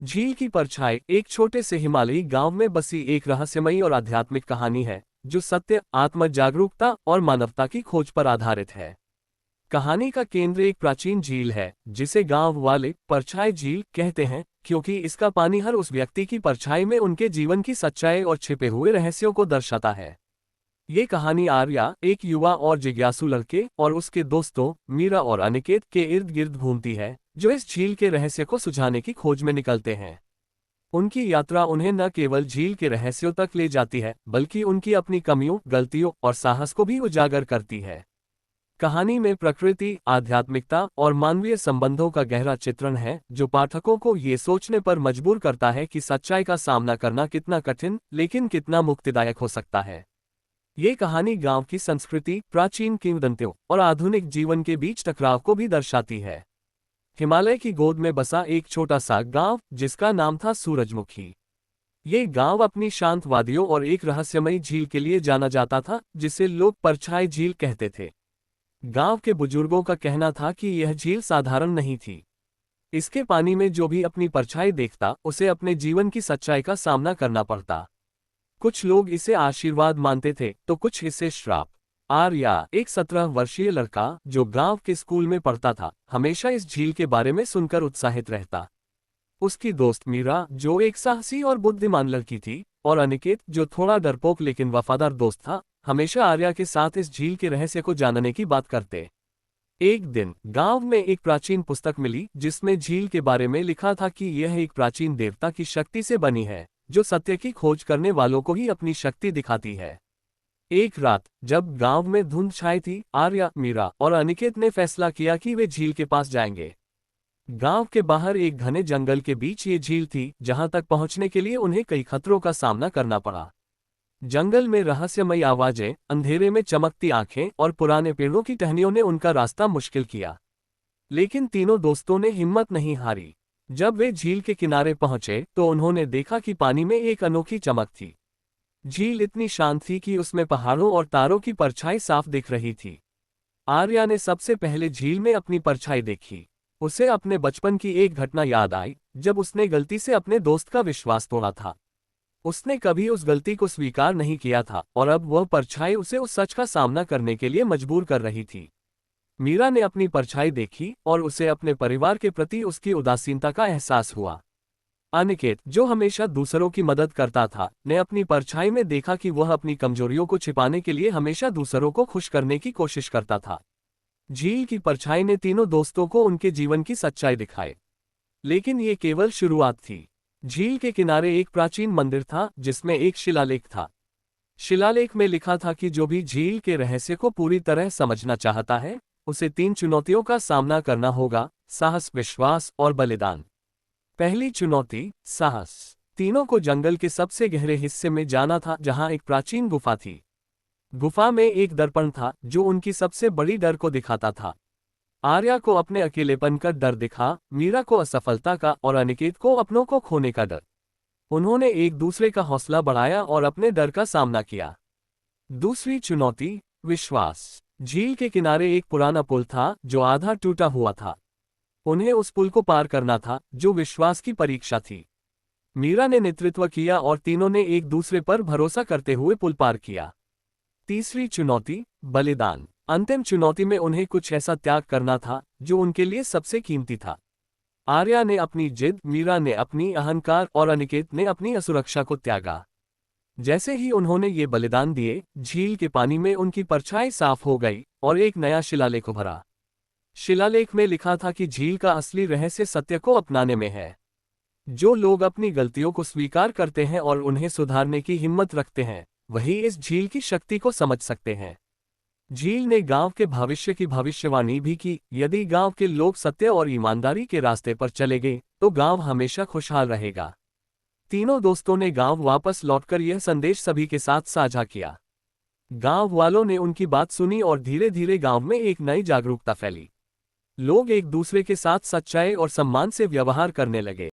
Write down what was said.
झील की परछाई एक छोटे से हिमालयी गांव में बसी एक रहस्यमयी और आध्यात्मिक कहानी है जो सत्य, आत्म जागरूकता और मानवता की खोज पर आधारित है। कहानी का केंद्र एक प्राचीन झील है जिसे गांव वाले परछाई झील कहते हैं, क्योंकि इसका पानी हर उस व्यक्ति की परछाई में उनके जीवन की सच्चाई और छिपे हुए रहस्यों को दर्शाता है। ये कहानी आर्या, एक युवा और जिज्ञासु लड़के, और उसके दोस्तों मीरा और अनिकेत के इर्द गिर्द घूमती है, जो इस झील के रहस्य को सुझाने की खोज में निकलते हैं। उनकी यात्रा उन्हें न केवल झील के रहस्यों तक ले जाती है, बल्कि उनकी अपनी कमियों, गलतियों और साहस को भी उजागर करती है। कहानी में प्रकृति, आध्यात्मिकता और मानवीय संबंधों का गहरा चित्रण है, जो पाठकों को ये सोचने पर मजबूर करता है कि सच्चाई का सामना करना कितना कठिन लेकिन कितना मुक्तिदायक हो सकता है। ये कहानी गांव की संस्कृति, प्राचीन किंवदंतियों और आधुनिक जीवन के बीच टकराव को भी दर्शाती है। हिमालय की गोद में बसा एक छोटा सा गांव जिसका नाम था सूरजमुखी। ये गांव अपनी शांत वादियों और एक रहस्यमयी झील के लिए जाना जाता था, जिसे लोग परछाई झील कहते थे। गांव के बुजुर्गों का कहना था कि यह झील साधारण नहीं थी। इसके पानी में जो भी अपनी परछाई देखता, उसे अपने जीवन की सच्चाई का सामना करना पड़ता। कुछ लोग इसे आशीर्वाद मानते थे तो कुछ इसे श्राप। आर्या, एक 17 वर्षीय लड़का जो गांव के स्कूल में पढ़ता था, हमेशा इस झील के बारे में सुनकर उत्साहित रहता। उसकी दोस्त मीरा, जो एक साहसी और बुद्धिमान लड़की थी, और अनिकेत, जो थोड़ा डरपोक लेकिन वफादार दोस्त था, हमेशा आर्या के साथ इस झील के रहस्य को जानने की बात करते। एक दिन गांव में एक प्राचीन पुस्तक मिली जिसमें झील के बारे में लिखा था कि यह एक प्राचीन देवता की शक्ति से बनी है, जो सत्य की खोज करने वालों को ही अपनी शक्ति दिखाती है। एक रात जब गांव में धुंध छाई थी, आर्या, मीरा और अनिकेत ने फैसला किया कि वे झील के पास जाएंगे। गांव के बाहर एक घने जंगल के बीच ये झील थी, जहां तक पहुंचने के लिए उन्हें कई खतरों का सामना करना पड़ा। जंगल में रहस्यमयी आवाजें, अंधेरे में चमकती आंखें और पुराने पेड़ों की टहनियों ने उनका रास्ता मुश्किल किया। लेकिन तीनों दोस्तों ने हिम्मत नहीं हारी। जब वे झील के किनारे पहुंचे तो उन्होंने देखा कि पानी में एक अनोखी चमक थी। झील इतनी शांत थी कि उसमें पहाड़ों और तारों की परछाई साफ दिख रही थी। आर्या ने सबसे पहले झील में अपनी परछाई देखी। उसे अपने बचपन की एक घटना याद आई, जब उसने गलती से अपने दोस्त का विश्वास तोड़ा था। उसने कभी उस गलती को स्वीकार नहीं किया था, और अब वह परछाई उसे उस सच का सामना करने के लिए मजबूर कर रही थी। मीरा ने अपनी परछाई देखी और उसे अपने परिवार के प्रति उसकी उदासीनता का एहसास हुआ। अनिकेत, जो हमेशा दूसरों की मदद करता था, ने अपनी परछाई में देखा कि वह अपनी कमजोरियों को छिपाने के लिए हमेशा दूसरों को खुश करने की कोशिश करता था। झील की परछाई ने तीनों दोस्तों को उनके जीवन की सच्चाई दिखाई। लेकिन ये केवल शुरुआत थी। झील के किनारे एक प्राचीन मंदिर था जिसमें एक शिलालेख था। शिलालेख में लिखा था कि जो भी झील के रहस्य को पूरी तरह समझना चाहता है, उसे 3 चुनौतियों का सामना करना होगा: साहस, विश्वास और बलिदान। पहली चुनौती, साहस। तीनों को जंगल के सबसे गहरे हिस्से में जाना था, जहां एक प्राचीन गुफा थी। गुफा में एक दर्पण था जो उनकी सबसे बड़ी डर को दिखाता था। आर्या को अपने अकेलेपन का डर दिखा, मीरा को असफलता का और अनिकेत को अपनों को खोने का डर। उन्होंने एक दूसरे का हौसला बढ़ाया और अपने डर का सामना किया। दूसरी चुनौती, विश्वास। झील के किनारे एक पुराना पुल था जो आधा टूटा हुआ था। उन्हें उस पुल को पार करना था, जो विश्वास की परीक्षा थी। मीरा ने नेतृत्व किया और तीनों ने एक दूसरे पर भरोसा करते हुए पुल पार किया। तीसरी चुनौती, बलिदान। अंतिम चुनौती में उन्हें कुछ ऐसा त्याग करना था जो उनके लिए सबसे कीमती था। आर्या ने अपनी जिद, मीरा ने अपनी अहंकार और अनिकेत ने अपनी असुरक्षा को त्यागा। जैसे ही उन्होंने ये बलिदान दिए, झील के पानी में उनकी परछाई साफ हो गई और एक नया शिलालेख उभरा। शिलालेख में लिखा था कि झील का असली रहस्य सत्य को अपनाने में है। जो लोग अपनी गलतियों को स्वीकार करते हैं और उन्हें सुधारने की हिम्मत रखते हैं, वही इस झील की शक्ति को समझ सकते हैं। झील ने गांव के भविष्य की भविष्यवाणी भी की। यदि गांव के लोग सत्य और ईमानदारी के रास्ते पर चले गए, तो गांव हमेशा खुशहाल रहेगा। तीनों दोस्तों ने गांव वापस लौटकर यह संदेश सभी के साथ साझा किया। गांव वालों ने उनकी बात सुनी और धीरे धीरे गांव में एक नई जागरूकता फैली। लोग एक दूसरे के साथ सच्चाई और सम्मान से व्यवहार करने लगे।